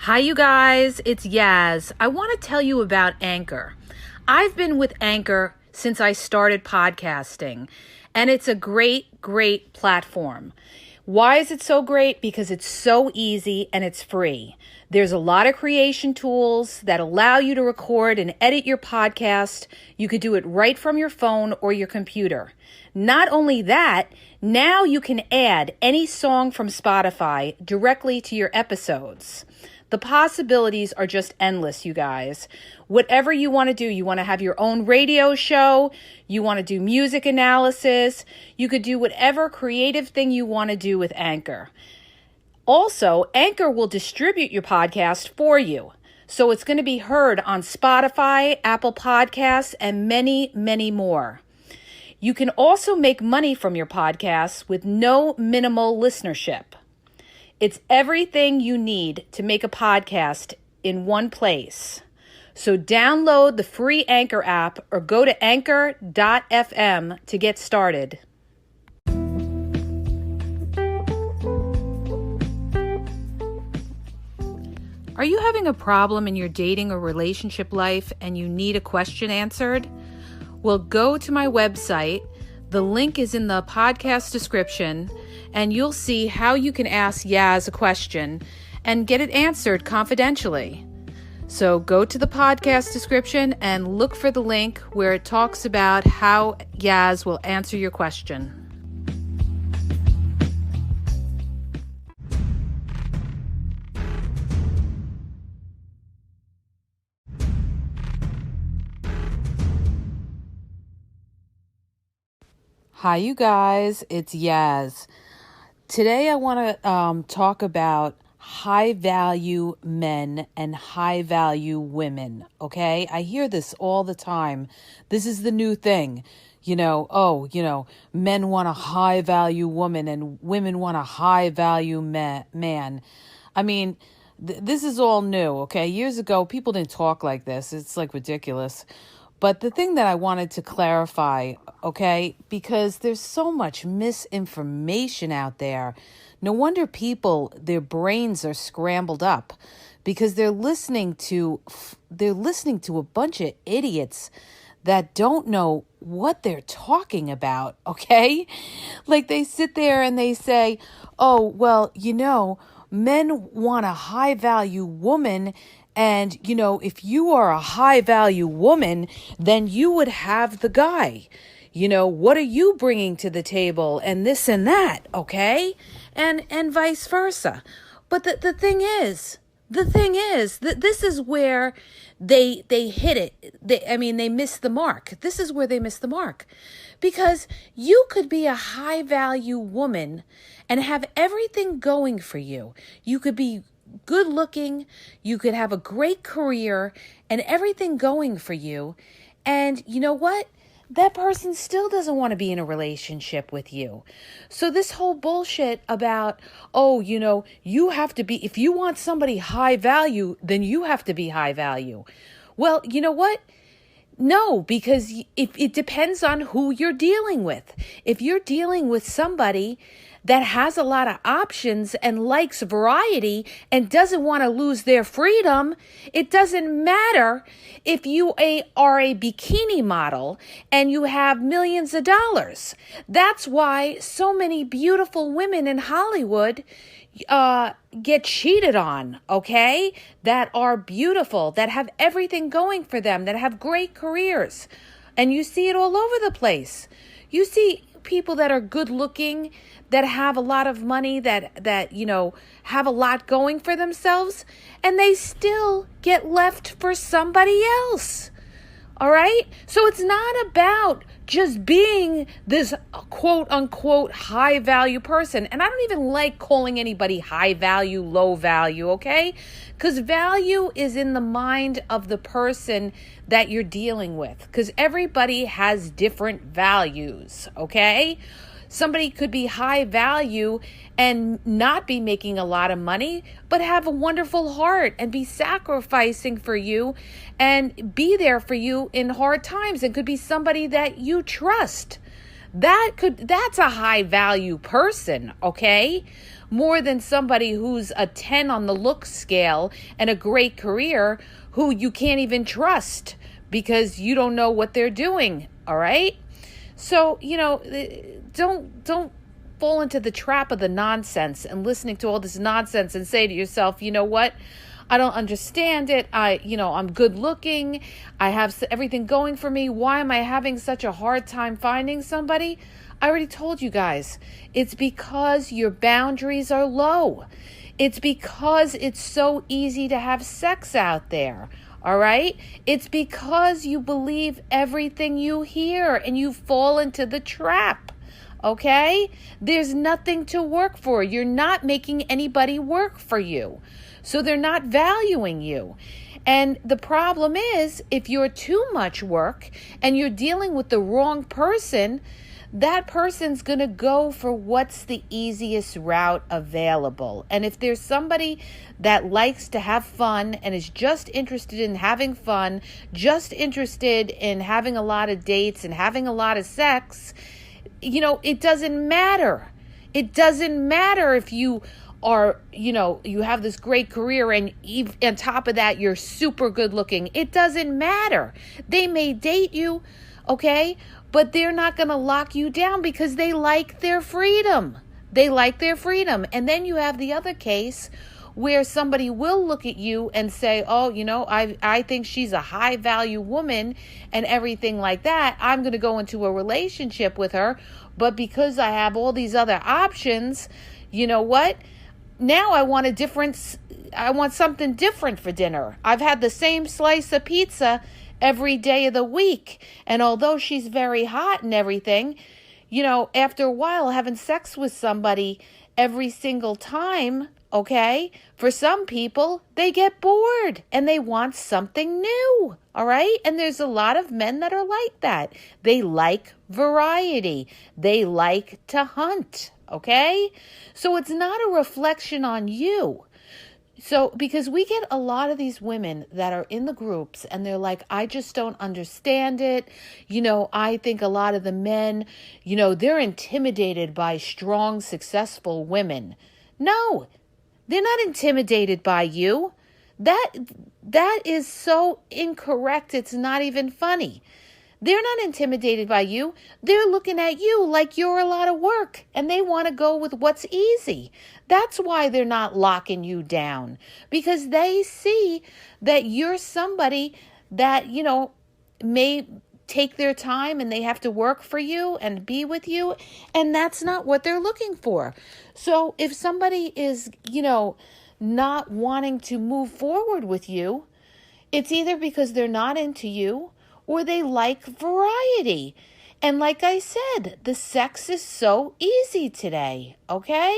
Hi, you guys. It's Yaz. I want to tell you about Anchor. I've been with Anchor since I started podcasting, and it's a great platform. Why is it so great? Because it's so easy and it's free. There's a lot of creation tools that allow you to record and edit your podcast. You could do it right from your phone or your computer. Not only that, now you can add any song from Spotify directly to your episodes. The possibilities are just endless, you guys. Whatever you want to do, you want to have your own radio show, you want to do music analysis, you could do whatever creative thing you want to do with Anchor. Also, Anchor will distribute your podcast for you. So it's going to be heard on Spotify, Apple Podcasts, and many more. You can also make money from your podcasts with no minimal listenership. It's everything you need to make a podcast in one place. So download the free Anchor app or go to anchor.fm to get started. Are you having a problem in your dating or relationship life and you need a question answered? Well, go to my website. The link is in the podcast description, and you'll see how you can ask Yaz a question and get it answered confidentially. So go to the podcast description and look for the link where it talks about how Yaz will answer your question. Hi, you guys. It's Yaz. Today I want to talk about high-value men and high-value women, okay? I hear this all the time. This is the new thing. Men want a high-value woman and women want a high-value man. I mean, this is all new, okay? Years ago, people didn't talk like this. It's like ridiculous. But the thing that I wanted to clarify, okay, because there's so much misinformation out there. No wonder people, their brains are scrambled up because they're listening to a bunch of idiots that don't know what they're talking about, okay? Like they sit there and they say, oh, well, men want a high-value woman. And, if you are a high-value woman, then you would have the guy. What are you bringing to the table and this and that, okay? And vice versa. But the thing is that this is where they hit it. They miss the mark. This is where they miss the mark. Because you could be a high-value woman and have everything going for you. You could be good looking, you could have a great career and everything going for you. And you know what? That person still doesn't want to be in a relationship with you. So this whole bullshit about, you have to be, if you want somebody high value, then you have to be high value. Well, you know what? No, because it depends on who you're dealing with. If you're dealing with somebody that has a lot of options and likes variety and doesn't want to lose their freedom, it doesn't matter if you are a bikini model and you have millions of dollars. That's why so many beautiful women in Hollywood get cheated on, okay? That are beautiful, that have everything going for them, that have great careers. And you see it all over the place. You see people that are good looking, that have a lot of money, that have a lot going for themselves, and they still get left for somebody else. All right? So it's not about just being this quote unquote high value person. And I don't even like calling anybody high value, low value, okay? Because value is in the mind of the person that you're dealing with. Because everybody has different values, okay? Somebody could be high value and not be making a lot of money, but have a wonderful heart and be sacrificing for you and be there for you in hard times. It could be somebody that you trust. That's a high value person, okay? more than somebody who's a 10 on the look scale and a great career who you can't even trust because you don't know what they're doing, all right? So, don't fall into the trap of the nonsense and listening to all this nonsense and say to yourself, you know what? I don't understand it. I'm good looking. I have everything going for me. Why am I having such a hard time finding somebody? I already told you guys. It's because your boundaries are low. It's because it's so easy to have sex out there. All right? It's because you believe everything you hear and you fall into the trap. Okay? There's nothing to work for. You're not making anybody work for you. So they're not valuing you. And the problem is, if you're too much work and you're dealing with the wrong person, that person's going to go for what's the easiest route available. And if there's somebody that likes to have fun and is just interested in having fun, just interested in having a lot of dates and having a lot of sex, it doesn't matter. It doesn't matter if you are, you have this great career and on top of that, you're super good looking. It doesn't matter. They may date you, okay? But they're not going to lock you down because they like their freedom. They like their freedom. And then you have the other case where somebody will look at you and say, oh, I think she's a high value woman and everything like that. I'm going to go into a relationship with her. But because I have all these other options, you know what? Now I want something different for dinner. I've had the same slice of pizza every day of the week. And although she's very hot and everything, after a while having sex with somebody every single time, okay, for some people, they get bored and they want something new, all right? And there's a lot of men that are like that. They like variety. They like to hunt, okay? So it's not a reflection on you. So, because we get a lot of these women that are in the groups and they're like, I just don't understand it. I think a lot of the men, they're intimidated by strong, successful women. No, they're not intimidated by you. That is so incorrect. It's not even funny. They're not intimidated by you. They're looking at you like you're a lot of work and they want to go with what's easy. That's why they're not locking you down, because they see that you're somebody that, may take their time and they have to work for you and be with you. And that's not what they're looking for. So if somebody is, not wanting to move forward with you, it's either because they're not into you or they like variety. And like I said, the sex is so easy today, okay?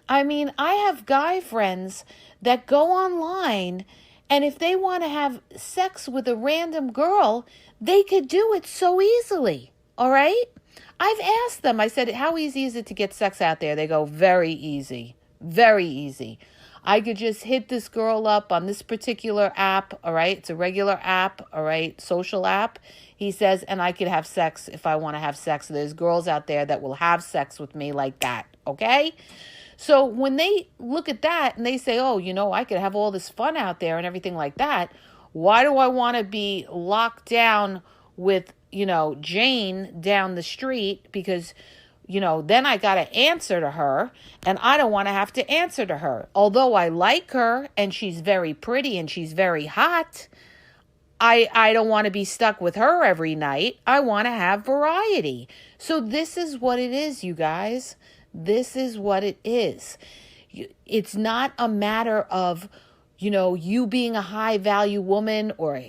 I mean, I have guy friends that go online, and if they want to have sex with a random girl, they could do it so easily, all right? I've asked them, I said, how easy is it to get sex out there? They go, very easy, very easy. I could just hit this girl up on this particular app, all right? It's a regular app, all right? Social app. He says, and I could have sex if I want to have sex. There's girls out there that will have sex with me like that, okay? So when they look at that and they say, oh, I could have all this fun out there and everything like that, why do I want to be locked down with, Jane down the street? Because then I got to answer to her, and I don't want to have to answer to her. Although I like her and she's very pretty and she's very hot, I don't want to be stuck with her every night. I want to have variety. So this is what it is, you guys. This is what it is. It's not a matter of, you being a high value woman, or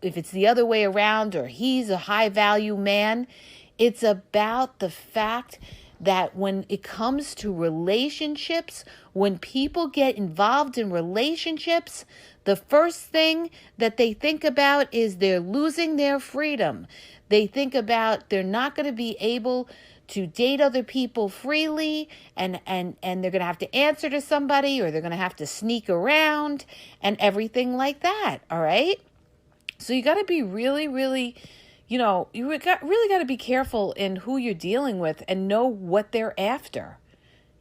if it's the other way around, or he's a high value man. It's about the fact that when it comes to relationships, when people get involved in relationships, the first thing that they think about is they're losing their freedom. They think about they're not going to be able to date other people freely, and they're going to have to answer to somebody, or they're going to have to sneak around and everything like that, all right? So you got to be really, really, really got to be careful in who you're dealing with and know what they're after.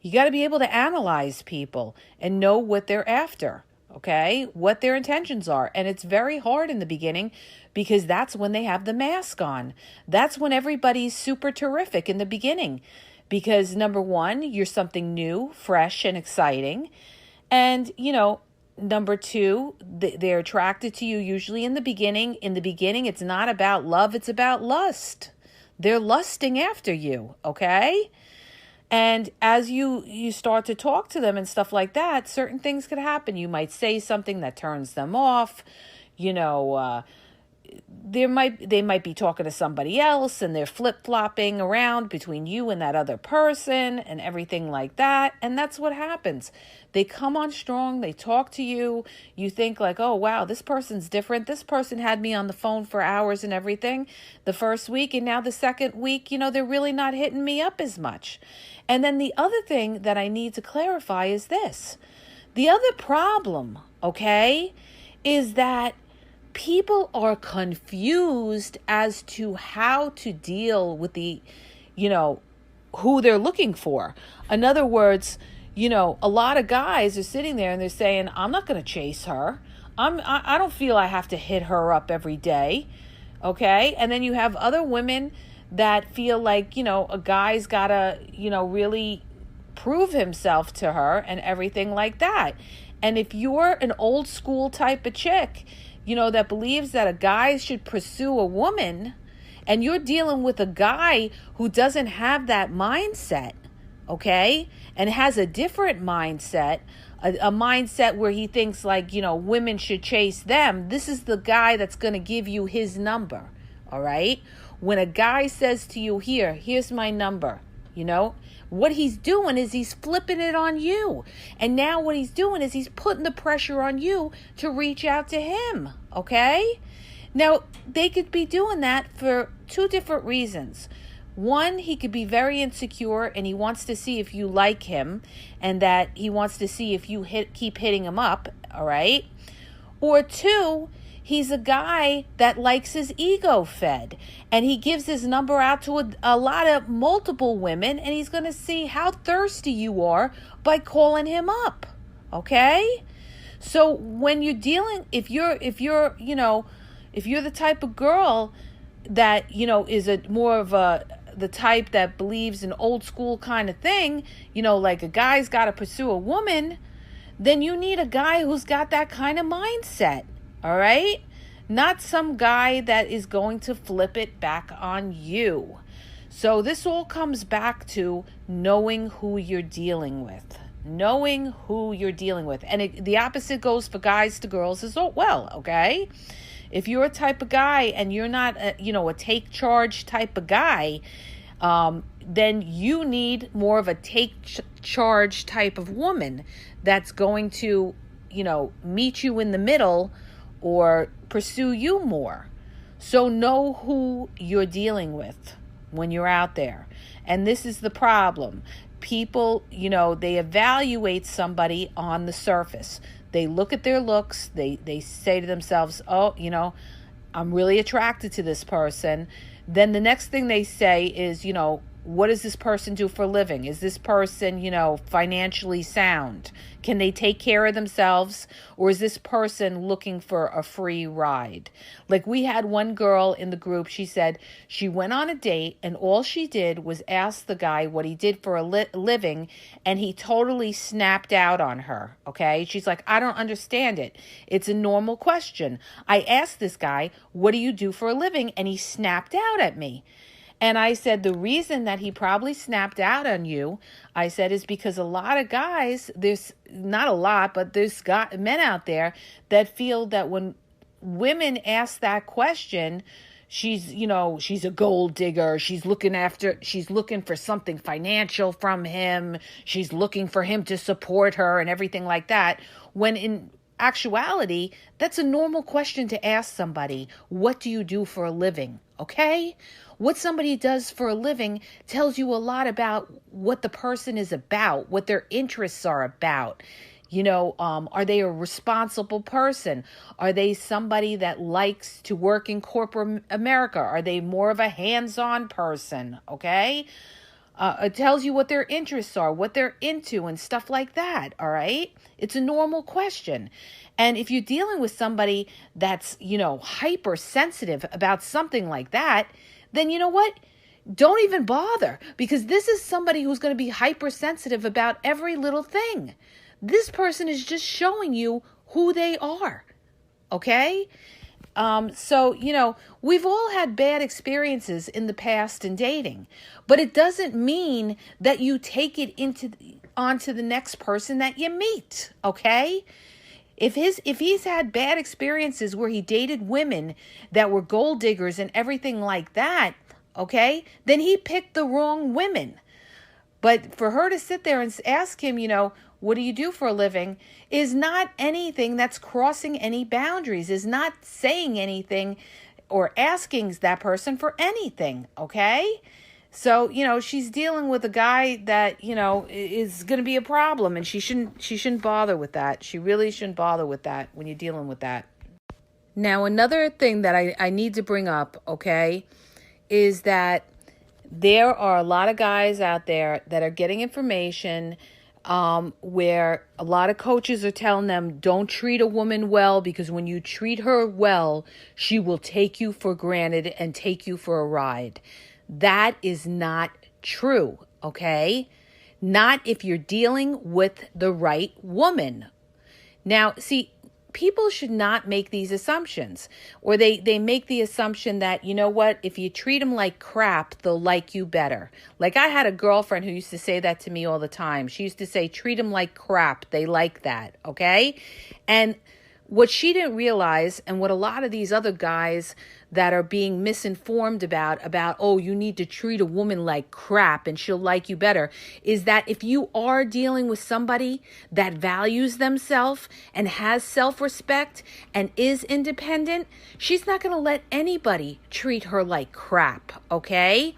You got to be able to analyze people and know what they're after, okay? What their intentions are. And it's very hard in the beginning because that's when they have the mask on. That's when everybody's super terrific in the beginning because number one, you're something new, fresh, and exciting. And, number two, they're attracted to you usually in the beginning. In the beginning, it's not about love, it's about lust. They're lusting after you, okay? And as you start to talk to them and stuff like that, certain things could happen. You might say something that turns them off. You know, they might be talking to somebody else and they're flip-flopping around between you and that other person and everything like that. And that's what happens. They come on strong, they talk to you, you think like, oh wow, this person's different. This person had me on the phone for hours and everything the first week, and now the second week, they're really not hitting me up as much. And then the other thing that I need to clarify is this. The other problem, okay, is that people are confused as to how to deal with the, who they're looking for. In other words, a lot of guys are sitting there and they're saying, I'm not going to chase her. I don't feel I have to hit her up every day. Okay. And then you have other women that feel like, a guy's got to, really prove himself to her and everything like that. And if you're an old school type of chick, that believes that a guy should pursue a woman, and you're dealing with a guy who doesn't have that mindset, okay, and has a different mindset, a mindset where he thinks like, women should chase them, this is the guy that's going to give you his number, all right? When a guy says to you, here's my number, what he's doing is he's flipping it on you. And now what he's doing is he's putting the pressure on you to reach out to him, okay? Now, they could be doing that for two different reasons. One, he could be very insecure and he wants to see if you like him and that he wants to see if you keep hitting him up, all right? Or two, he's a guy that likes his ego fed and he gives his number out to a lot of multiple women and he's going to see how thirsty you are by calling him up. Okay? So when you're dealing, if you're the type of girl that, is the type that believes in old school kind of thing, like a guy's got to pursue a woman, then you need a guy who's got that kind of mindset. All right? Not some guy that is going to flip it back on you. So this all comes back to knowing who you're dealing with. Knowing who you're dealing with. And the opposite goes for guys to girls as well, okay? If you're a type of guy and you're not, a take charge type of guy, then you need more of a take charge type of woman that's going to, meet you in the middle or pursue you more. So know who you're dealing with when you're out there. And this is the problem. People, they evaluate somebody on the surface. They look at their looks. They say to themselves, oh, I'm really attracted to this person. Then the next thing they say is, what does this person do for a living? Is this person, financially sound? Can they take care of themselves? Or is this person looking for a free ride? Like we had one girl in the group, she said she went on a date and all she did was ask the guy what he did for a living and he totally snapped out on her, okay? She's like, I don't understand it. It's a normal question. I asked this guy, what do you do for a living? And he snapped out at me. And I said, the reason that he probably snapped out on you, I said, is because a lot of guys, there's not a lot, but there's men out there that feel that when women ask that question, she's a gold digger. She's looking for something financial from him. She's looking for him to support her and everything like that. When in actuality, that's a normal question to ask somebody. What do you do for a living? Okay? What somebody does for a living tells you a lot about what the person is about, what their interests are about. Are they a responsible person? Are they somebody that likes to work in corporate America? Are they more of a hands-on person? Okay? It tells you what their interests are, what they're into, and stuff like that. All right. It's a normal question. And if you're dealing with somebody that's, hypersensitive about something like that, then you know what? Don't even bother, because this is somebody who's going to be hypersensitive about every little thing. This person is just showing you who they are. Okay? So, we've all had bad experiences in the past in dating, but it doesn't mean that you take it onto the next person that you meet. Okay? If he's had bad experiences where he dated women that were gold diggers and everything like that, okay, then he picked the wrong women. But for her to sit there and ask him, what do you do for a living, is not anything that's crossing any boundaries, is not saying anything or asking that person for anything, okay? So, she's dealing with a guy that, is going to be a problem, and she shouldn't bother with that. She really shouldn't bother with that when you're dealing with that. Now, another thing that I need to bring up, okay, is that there are a lot of guys out there that are getting information where a lot of coaches are telling them, don't treat a woman well, because when you treat her well, she will take you for granted and take you for a ride. That is not true, okay? Not if you're dealing with the right woman. Now, see, people should not make these assumptions, or they make the assumption that, you know what, if you treat them like crap, they'll like you better. Like, I had a girlfriend who used to say that to me all the time. She used to say, treat them like crap. They like that. Okay. And what she didn't realize, and what a lot of these other guys that are being misinformed about, oh, you need to treat a woman like crap and she'll like you better, is that if you are dealing with somebody that values themselves and has self-respect and is independent, she's not going to let anybody treat her like crap, okay?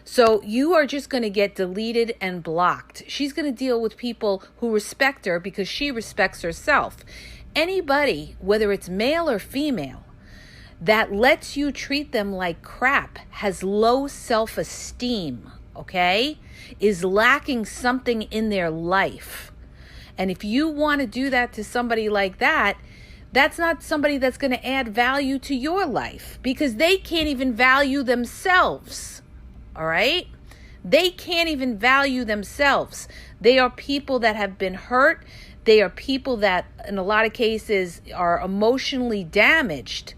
So you are just going to get deleted and blocked. She's going to deal with people who respect her because she respects herself. Anybody, whether it's male or female, that lets you treat them like crap has low self-esteem, okay? Is lacking something in their life. And if you want to do that to somebody like that, that's not somebody that's going to add value to your life, because they can't even value themselves, all right? They can't even value themselves. They are people that have been hurt. They are people that, in a lot of cases, are emotionally damaged.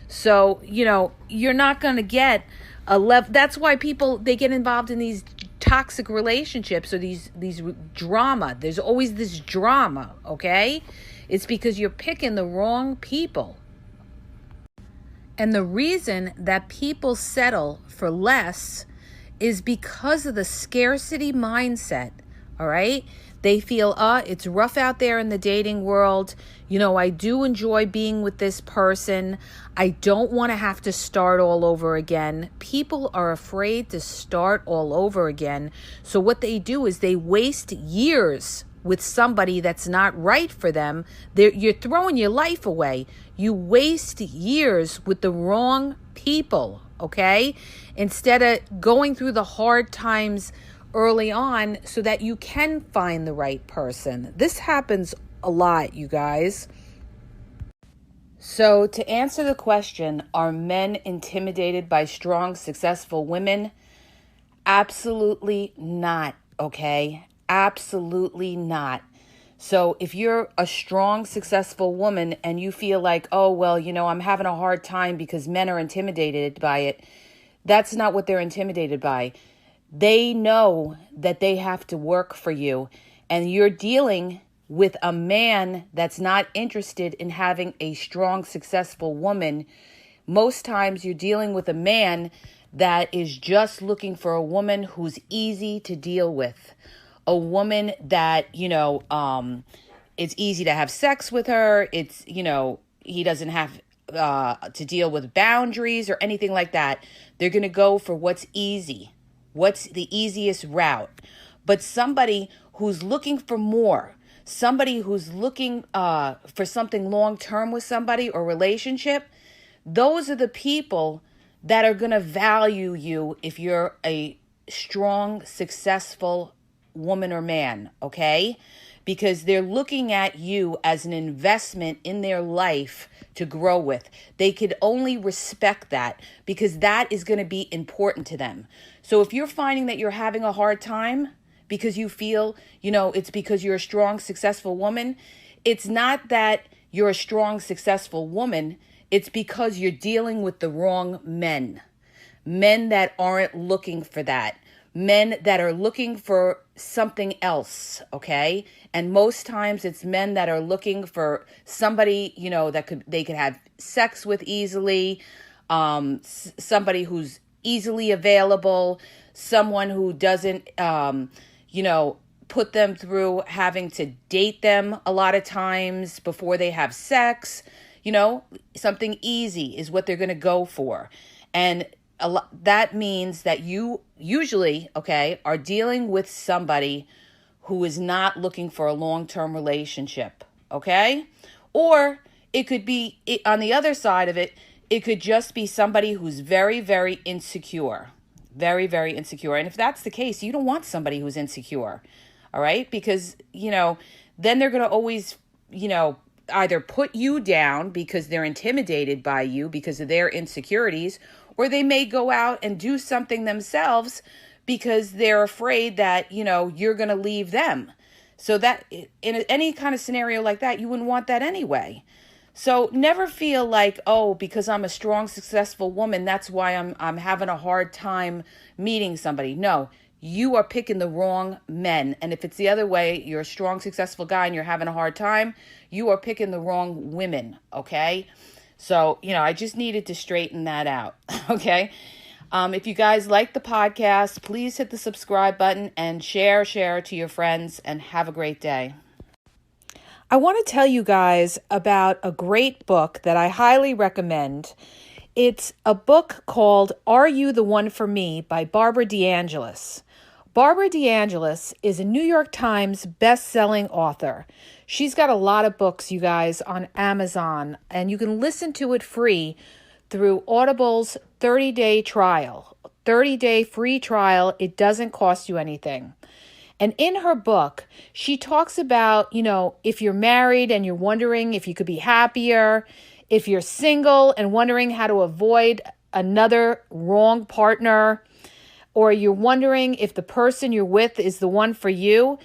So, you're not going to get a level. That's why people, they get involved in these toxic relationships or these drama. There's always this drama, okay? It's because you're picking the wrong people. And the reason that people settle for less is because of the scarcity mindset, all right? They feel, it's rough out there in the dating world. I do enjoy being with this person. I don't want to have to start all over again. People are afraid to start all over again. So what they do is they waste years with somebody that's not right for them. You're throwing your life away. You waste years with the wrong people, okay? Instead of going through the hard times early on so that you can find the right person. This happens a lot, you guys. So to answer the question, are men intimidated by strong, successful women? Absolutely not, okay? Absolutely not. So if you're a strong, successful woman and you feel like, oh, well, I'm having a hard time because men are intimidated by it, that's not what they're intimidated by. They know that they have to work for you, and you're dealing with a man that's not interested in having a strong, successful woman. Most times you're dealing with a man that is just looking for a woman who's easy to deal with, a woman that, it's easy to have sex with her. It's, he doesn't have to deal with boundaries or anything like that. They're going to go for what's easy. What's the easiest route? But somebody who's looking for more, somebody who's looking for something long-term with somebody or relationship, those are the people that are going to value you if you're a strong, successful woman or man, okay? Because they're looking at you as an investment in their life to grow with. They could only respect that because that is going to be important to them. So if you're finding that you're having a hard time because you feel, it's because you're a strong, successful woman, it's not that you're a strong, successful woman. It's because you're dealing with the wrong men. Men that aren't looking for that. Men that are looking for something else, okay? And most times it's men that are looking for somebody, that they could have sex with easily, somebody who's easily available, someone who doesn't, put them through having to date them a lot of times before they have sex. Something easy is what they're going to go for. And that means that you usually, are dealing with somebody who is not looking for a long-term relationship, okay? Or it could be, on the other side of it, it could just be somebody who's very, very insecure. Very, very insecure. And if that's the case, you don't want somebody who's insecure, all right? Because, then they're going to always, either put you down because they're intimidated by you because of their insecurities, or they may go out and do something themselves because they're afraid that, you're going to leave them. So that in any kind of scenario like that, you wouldn't want that anyway. So never feel like, because I'm a strong, successful woman, that's why I'm having a hard time meeting somebody. No, you are picking the wrong men. And if it's the other way, you're a strong, successful guy and you're having a hard time, you are picking the wrong women, okay? So, I just needed to straighten that out, okay? If you guys like the podcast, please hit the subscribe button and share to your friends, and have a great day. I want to tell you guys about a great book that I highly recommend. It's a book called Are You the One for Me by Barbara DeAngelis. Barbara DeAngelis is a New York Times best-selling author. She's got a lot of books, you guys, on Amazon, and you can listen to it free through Audible's 30-day trial. 30-day free trial. It doesn't cost you anything. And in her book, she talks about, if you're married and you're wondering if you could be happier, if you're single and wondering how to avoid another wrong partner, or you're wondering if the person you're with is the one for you.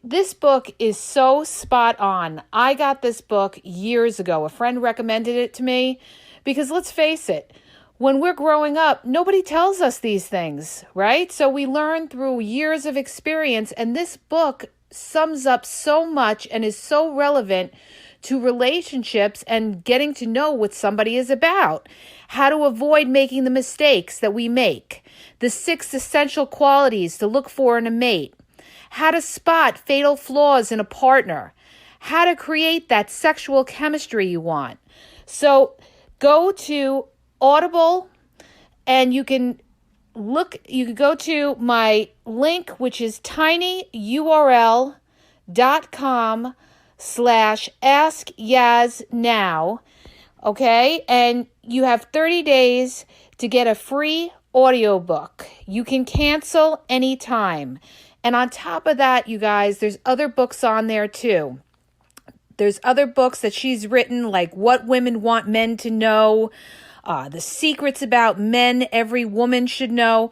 This book is so spot on. I got this book years ago. A friend recommended it to me because let's face it, when we're growing up, nobody tells us these things, right? So we learn through years of experience, and this book sums up so much and is so relevant to relationships and getting to know what somebody is about, how to avoid making the mistakes that we make, the 6 essential qualities to look for in a mate, how to spot fatal flaws in a partner, how to create that sexual chemistry you want. So go to Audible and you can go to my link, which is tinyurl.com/AskYazNow. Okay. And you have 30 days to get a free audiobook. You can cancel anytime. And on top of that, you guys, there's other books on there too. There's other books that she's written, like What Women Want Men to Know, The Secrets About Men Every Woman Should Know.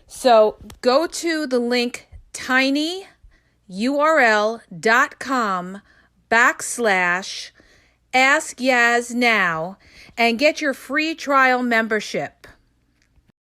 So go to the link tinyurl.com/AskYazNow and get your free trial membership.